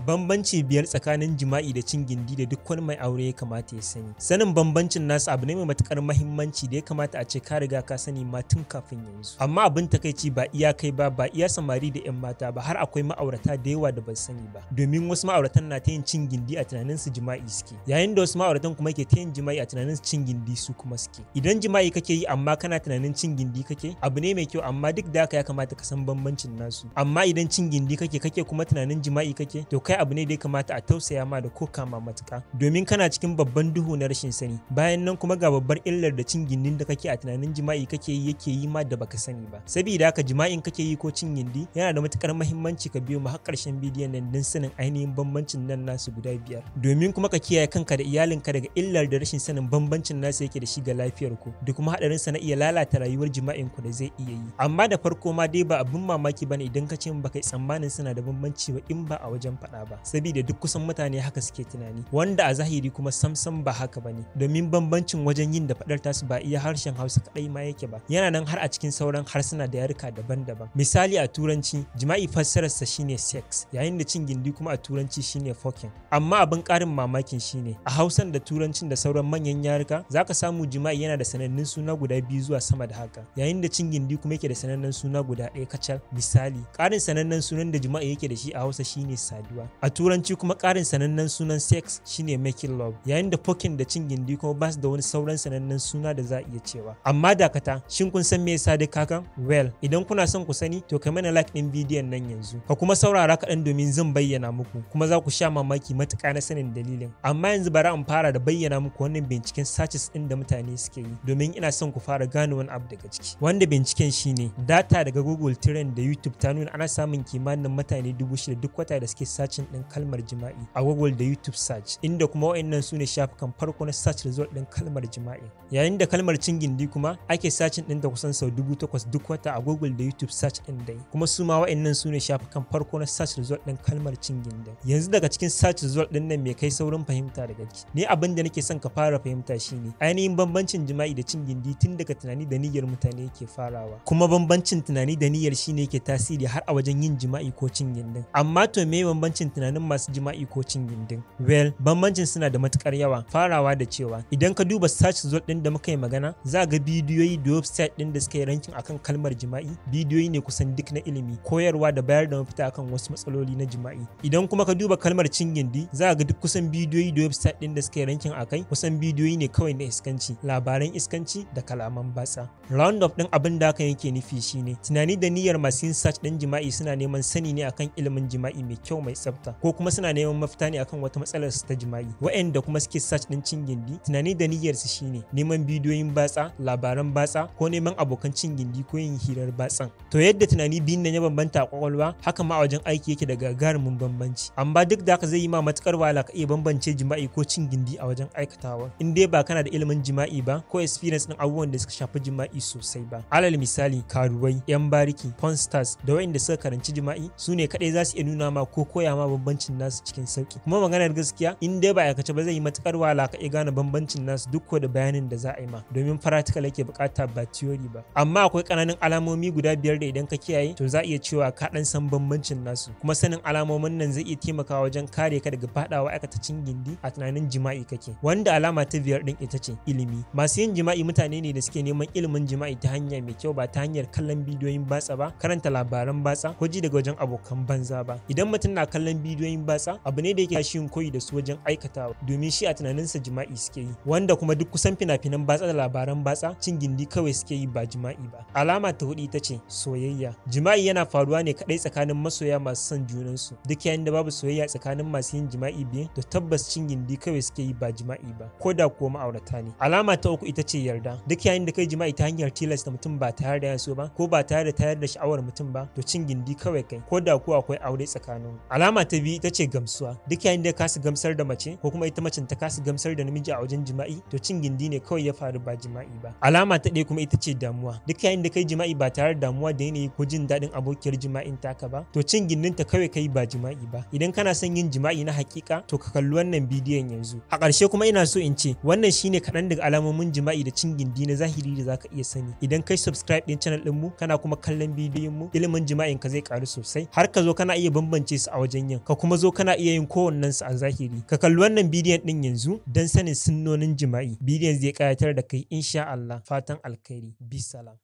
Bambanci biyar tsakanin jima'i da cin gindi da duk wani mai aure ya kamata ya sani. Sanin bambancin nasu abu ne mai matukar muhimmanci da ya kamata a ce ka riga ka sani ma tun kafin yanzu. Amma abin takaici ba iya kai ba iya samari da 'yan mata ba, har akwai ma'aurata da yawa da ban sani ba. Domin wasu ma'auratan na ta yin cin gindi a tunanin su jima'i suke, yayin da wasu ma'auratan kuma ke ta yin jima'i a tunanin su cin gindi su kuma suke. Idan jima'i kake yi amma kana tunanin cin gindi kake, abu ne mai kyau, amma duk da haka ya kamata ka san bambancin nasu. Amma idan cin gindi kake kuma tunanin jima'i kake, to kai abu ne da ya kamata a tausaya ma da ko kama matuka, domin kana cikin babban duhu na rashin sani. Bayan nan kuma ga babbar illar da cin gindin da kake a tunanin jima'i kake yi yake yi ma da baka sani ba. Saboda haka jima'in kake yi ko cin gindi yana da matukar muhimmanci ka biyo mu har karshen bidiyon nan don sanin ainihin bambancin nan nasu guda biyar, domin kuma ka kiyaye kanka da iyalinka daga illar da rashin sanin bambancin nasu yake da shi ga lafiyar ku, da kuma hadarin sa na iya lalata rayuwar jima'in ku da zai iya yi. Amma da farko ma dai ba abin mamaki bane idan ka ce baka yi tsammanin suna da bambanci ba in ba a wajen faɗa ba, saboda duk kusan mutane haka suke tunani, wanda a zahiri kuma samsam ba haka bane, domin bambancin wajen yin da faɗar tasu ba iya harshen Hausa kadai ma yake ba, yana nan har a cikin sauran harsuna da yaruka daban-daban. Misali a turanci jima'i fassararsa shine sex, yayin da cin gindi kuma a turanci shine fucking. Amma abin karin mamakin shine a Hausan da turancin da sauran manyan yaruka zaka samu jima'i yana da sanannun suna guda biyu zuwa sama da haka, yayin da cin gindi kuma yake da sanannen suna guda ɗaya kacal. Misali, karin sanannen sunan da jima'i yake da shi a Hausa shine saduwa, a turanci kuma karin sanannen sunan sex shine making love, yayin da fucking da cin gindi kuma ba su da wani sauran sanannen suna da za a iya cewa. Amma dakata, shin kun san me yasa duk hakan? Well, idan kuna son ku sani to kai mana like din bidiyon nan yanzu, ka kuma saurara kaɗan domin zan bayyana muku, kuma za ku sha mamaki matuƙa na sanin dalilin. Amma yanzu bari in fara da bayyana muku wannan binciken searches ɗin da mutane suke yi, domin ina son ku fara gane wani abu daga ciki. Wanda binciken shine data daga Google Trend da YouTube ta nuna ana samun kimanin mutane 6,000 duk wata da suke searching ɗin kalmar jima'i a Google da YouTube search, inda kuma wa'annan su ne shafukan farko na search result ɗin kalmar jima'i. Yayin da kalmar cin gindi kuma ake searching ɗin ta kusan sau 8,000 duk wata a Google da YouTube search ɗin dai, kuma su ma wa'annan su ne shafukan farko na search result ɗin kalmar cin gindin. Yanzu daga cikin search result ɗin nan me kai saurin fahimta daga ciki? Ni abin da nake son ka fara fahimta shine ainihin bambancin jima'i da cin gindi tun daga tunani da niyyar mutane yake farawa, kuma bambancin tunani da niyyar shine yake tasiri har a wajen yin jima'i ko cin gindin. Amma to me bambancin tunanin masu jima'i ko cin gindin? Well, bambancin suna da matukar yawa, farawa da cewa idan ka duba search result ɗin da muka yi magana, za ga bidiyoyi da website ɗin da suka yi ranking akan kalmar jima'i, bidiyoyi ne kusan duk na ilimi, koyarwa da bayar da mafita akan wasu matsaloli na jima'i. Idan kuma ka duba kalmar cin gindi, za ga duk kusan bidiyoyi da website ɗin da suka yi ranking akai kusan bidiyoyi ne kawai na iskanci, labaran iskanci da kalaman batsa. Round up ɗin abin da hakan yake nufi shine tunani da niyyar masu yin search ɗin jima'i suna neman sani ne akan ilimin jima'i mai kyau mai tsafta, ko kuma suna neman mafita ne akan wata matsalar su ta jima'i. Wa'anda kuma suke search ɗin cin gindi, tunani da niyyar su shine neman bidiyoyin batsa, labaran batsa, ko neman abokan cin gindi ko yin hirar batsan. To yadda tunani biyun nan ya bambanta a kwakwalwa, haka ma a wajen aiki yake da gagarumin bambanci. Amma duk da haka zai yi ma matukar wahala ka iya bambance jima'i ko cin gindi a wajen aikatawa, in dai ba kana da ilimin jima'i ba ko experience ɗin abubuwan da suka shafi jima'i sosai ba. Alal misali, karuwai, yan bariki, porn stars da wa'inda suka karanci jima'i su ne kadai za su iya nuna ma ko koya ma bambancin nasu cikin sauki. Kuma maganar gaskiya, in dai ba aikace ba zai yi matukar wahala ka iya gane bambancin nasu duk da bayanin da za a yi ma, domin practical yake bukata ba theory ba. Amma akwai kananan alamomi guda biyar da idan ka kiyaye to za a iya cewa ka dan san bambancin nasu, kuma sanin alamomin nan zai iya taimakawa wajen kare ka daga fadawa aikata cin gindi a tunanin jima'i kake. Wanda alama ta biyar din ita ce ilimi. Masu yin jima'i mutane ne da suke neman ilimin jima'i ta hanya mai kyau, ba ta hanyar kallon bidiyoyin batsa ba, karanta labaran batsa ko ji daga wajen abokan banza ba. Idan mutum na kallon bidiyoyin batsa, abu ne da yake shi yin koyi da su wajen aikatawa, domin shi a tunaninsa jima'i suke yi, wanda kuma duk kusan fina-finan batsa da labaran batsa cin gindi kawai suke yi ba jima'i ba. Alama ta hudu ita ce soyayya. Jima'i yana faruwa ne kadai tsakanin masoya masu son junansu. Duk yayin da babu soyayya tsakanin masu yin jima'i biyu, to tabbas cin gindi kawai suke yi ba jima'i ba, ko da kuwa ma'aurata ne. Alama ta uku ita ce yarda. Duk yayin da kai jima'i ta hanyar tilasta mutum ba tare da ya so ba, ko ba tare da tayar da sha'awar mutum ba, to cin gindi kawai kai, ko da kuwa akwai aure tsakanin. Alama ta biyu ita ce gamsuwa. Duk yayin da ka kasa gamsar da mace, ko kuma ita macen ta kasa gamsar da namiji a wajen jima'i, to cin gindi ne kawai ya faru ba jima'i ba. Alama ta ɗaya kuma ita ce damuwa. Duk yayin da kai jima'i ba tare da damuwa da yanayi ko jin daɗin abokiyar jima'in taka ba, to cin gindin ta kawai kai ba jima'i ba. Idan kana son yin jima'i na hakika, to ka kalli wannan bidiyon yanzu. A ƙarshe kuma ina so in ce wannan shine kaɗan daga alamomin jima'i da cin gindi na zahiri da zaka iya sani. Idan kai subscribe din channel ɗinmu kana kuma kallon bidiyon mu, ilimin jima'in ka zai ƙaru sosai, har ka zo kana iya bambance su a wajen hanyoyin, ka kuma zo kana iya yin kowannensu a zahiri. Ka kalli wannan bidiyon din yanzu don sanin sunnonin jima'i. Bidiyon zai ƙayatar da kai insha Allah. Fatan alkhairi. Bisalam.